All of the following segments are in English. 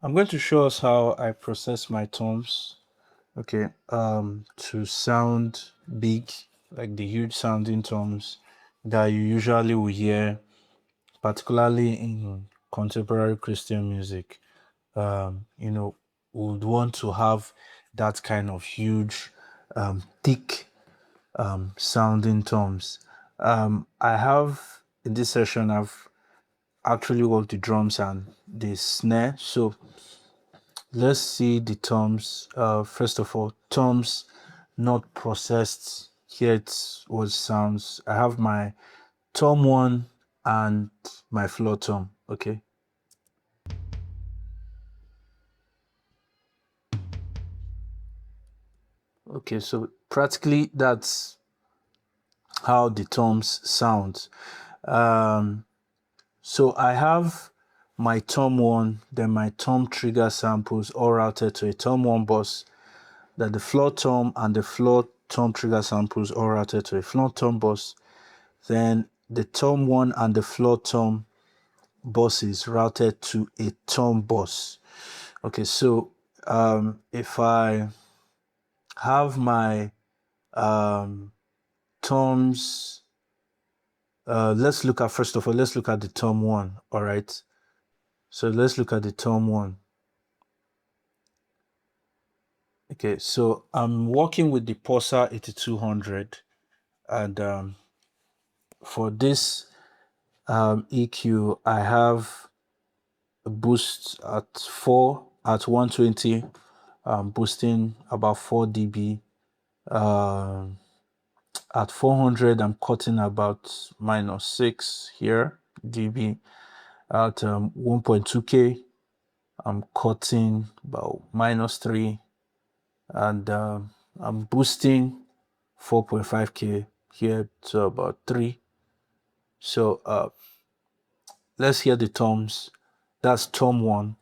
I'm going to show us how I process my tones, okay, to sound big, like the huge sounding tones that you usually will hear, particularly in contemporary Christian music. Would want to have that kind of huge, thick, sounding tones. I have in this session, I've actually worked the drums and the snare, so let's see the toms. First of all, toms not processed. Here it's what sounds. I have my tom one and my floor tom. Okay. Okay, so practically that's how the toms sound. Um, so I have my tom one, then my tom trigger samples all routed to a tom one bus, that the floor tom and the floor tom trigger samples all routed to a floor tom bus. Then the tom one and the floor tom buses routed to a tom bus. Okay, so if I have my toms, let's look at, first of all, let's look at the tom one. All right, so let's look at the tom one. Okay, so I'm working with the Pulsar 8200, and for this EQ, I have a boost at 4 at 120, boosting about 4 dB. At 400, I'm cutting about -6 here dB. At 1.2K, I'm cutting about -3, and I'm boosting 4.5K here to about 3. So let's hear the toms. That's tom 1,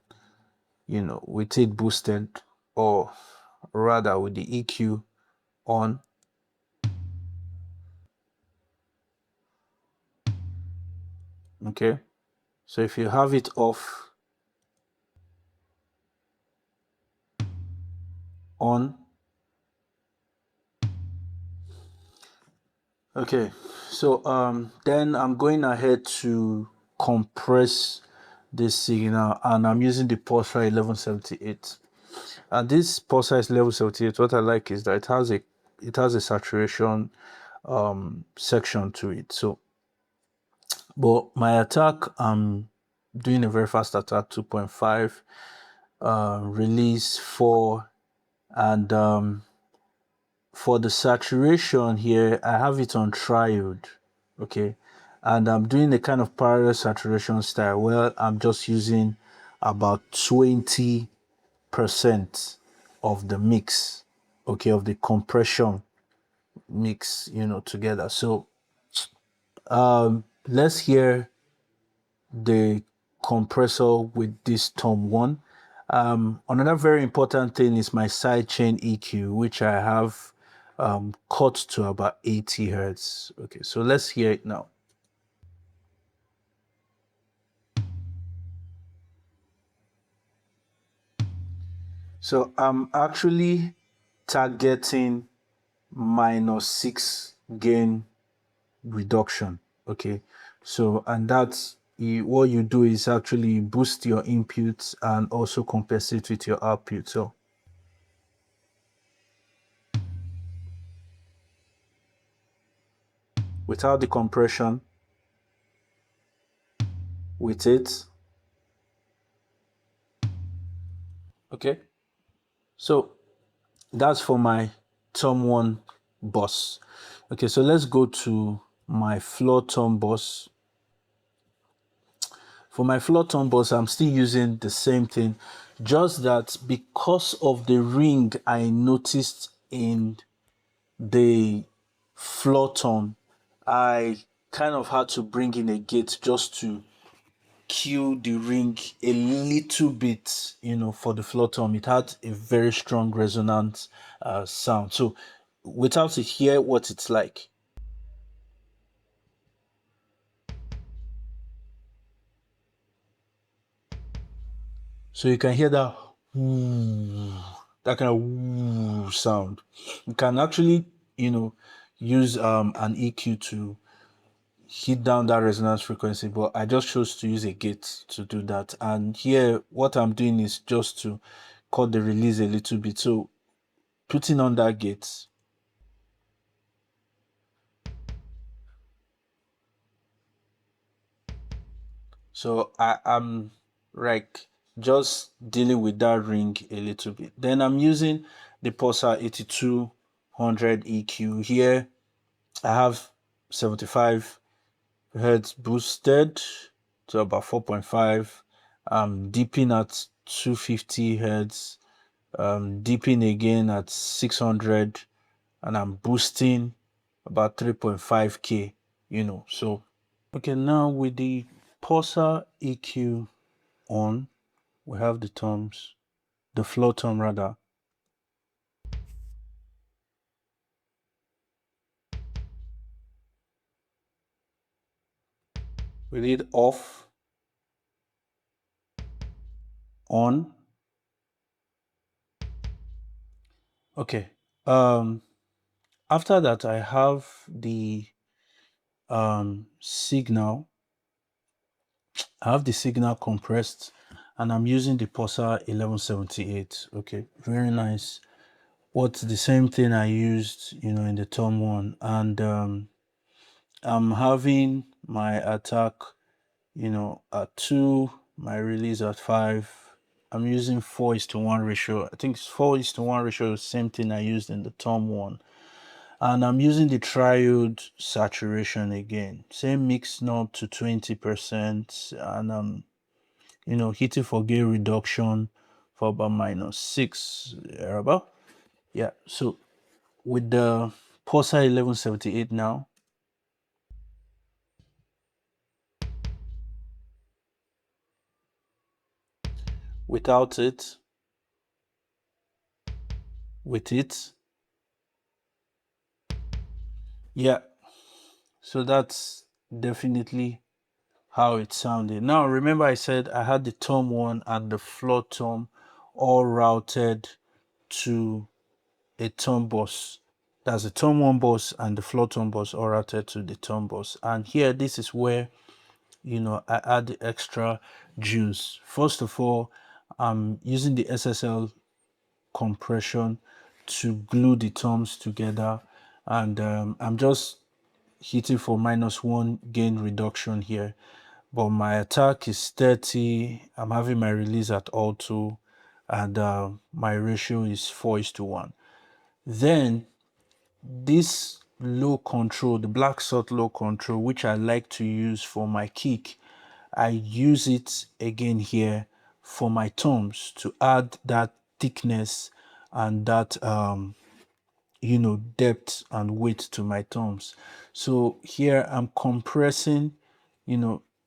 with it boosted, or rather with the EQ on. Okay, so if you have it off, on. Okay, so then I'm going ahead to compress this signal, and I'm using the Pulsar 1178. And this Pulsar is 1178. What I like is that it has a saturation section to it. So, but my attack, I'm doing a very fast attack, 2.5, release 4, and for the saturation here, I have it on triode, okay, and I'm doing a kind of parallel saturation style where I'm just using about 20% of the mix, okay, of the compression mix, together. So let's hear the compressor with this tom 1. Another very important thing is my sidechain EQ, which I have cut to about 80 hertz. Okay, so let's hear it now. So I'm actually targeting -6 gain reduction. Okay, so and that's what you do is actually boost your inputs and also compensate with your output. So without the compression, with it. Okay, so that's for my tom 1 bus. Okay, so let's go to my floor tom bus. For my floor tom bus, I'm still using the same thing, just that because of the ring I noticed in the floor tom, I kind of had to bring in a gate just to cue the ring a little bit, for the floor tom. It had a very strong resonant sound. So without it, hear what it's like. So you can hear that "woo," that kind of "woo" sound. You can actually, use an EQ to hit down that resonance frequency, but I just chose to use a gate to do that. And here, what I'm doing is just to cut the release a little bit. So putting on that gate. So I am like just dealing with that ring a little bit. Then I'm using the Pulsar 8200 EQ. Here I have 75 hertz boosted to about 4.5. I'm dipping at 250 hertz, dipping again at 600, and I'm boosting about 3.5k, So okay, now with the Pulsar EQ on, we have the toms, the floor tom rather. With it off, on. Okay. After that, I have the signal. I have the signal compressed, and I'm using the Pulsar 1178. Okay, very nice. What's the same thing I used, in the tom one, and I'm having my attack, at 2, my release at 5. I'm using 4:1 ratio. I think it's 4:1 ratio, same thing I used in the tom one. And I'm using the triode saturation again. Same mix knob to 20%. And I'm, hitting for gain reduction for about -6, about. Yeah. So with the Pulsar 1178 now, without it, with it, yeah. So that's definitely how it sounded. Now, remember I said I had the tom one and the floor tom all routed to a tom bus. That's the tom one bus and the floor tom bus all routed to the tom bus. And here, this is where, I add the extra juice. First of all, I'm using the SSL compression to glue the toms together. And I'm just hitting for -1 gain reduction here, but my attack is 30. I'm having my release at auto, and my ratio is 4:1. Then this low control, the black salt low control, which I like to use for my kick, I use it again here for my toms to add that thickness and that depth and weight to my toms. So here I'm compressing,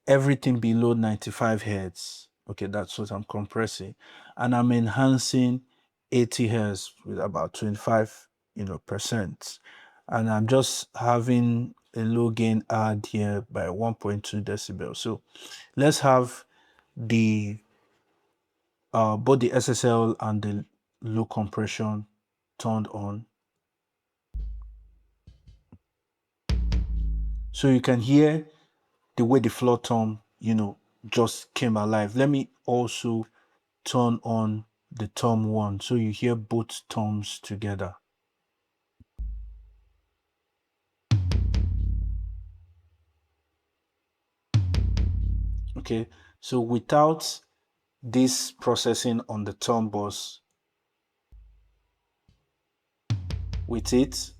everything below 95 hertz. Okay, that's what I'm compressing. And I'm enhancing 80 hertz with about 25, percent. And I'm just having a low gain add here by 1.2 decibels. So let's have the both the SSL and the low compression turned on. So you can hear the way the floor tom, just came alive. Let me also turn on the tom one so you hear both toms together. Okay, so without this processing on the tom bus, with it,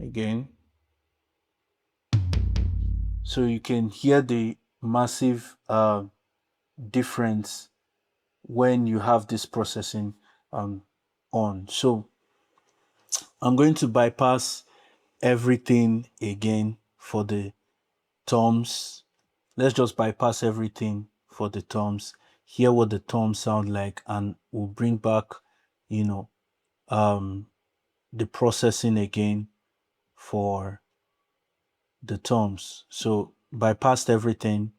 again, so you can hear the massive difference when you have this processing on. So I'm going to bypass everything again for the toms. Let's just bypass everything for the toms, hear what the toms sound like, and we'll bring back, you know, the processing again for the toms. So bypassed everything.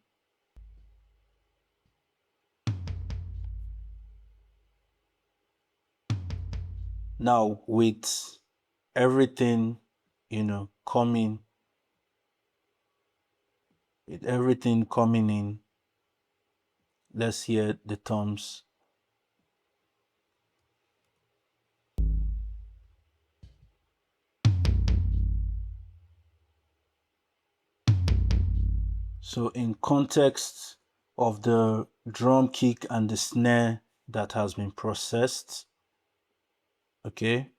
Now with everything, coming, in, let's hear the toms. So in context of the drum kick and the snare that has been processed, okay.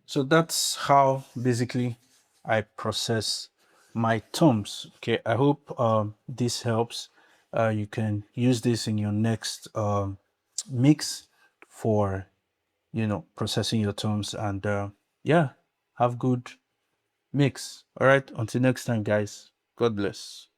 So that's how basically I process my toms. Okay, I hope this helps. You can use this in your next mix for processing your toms, and yeah, have good mix. All right, until next time, guys. God bless.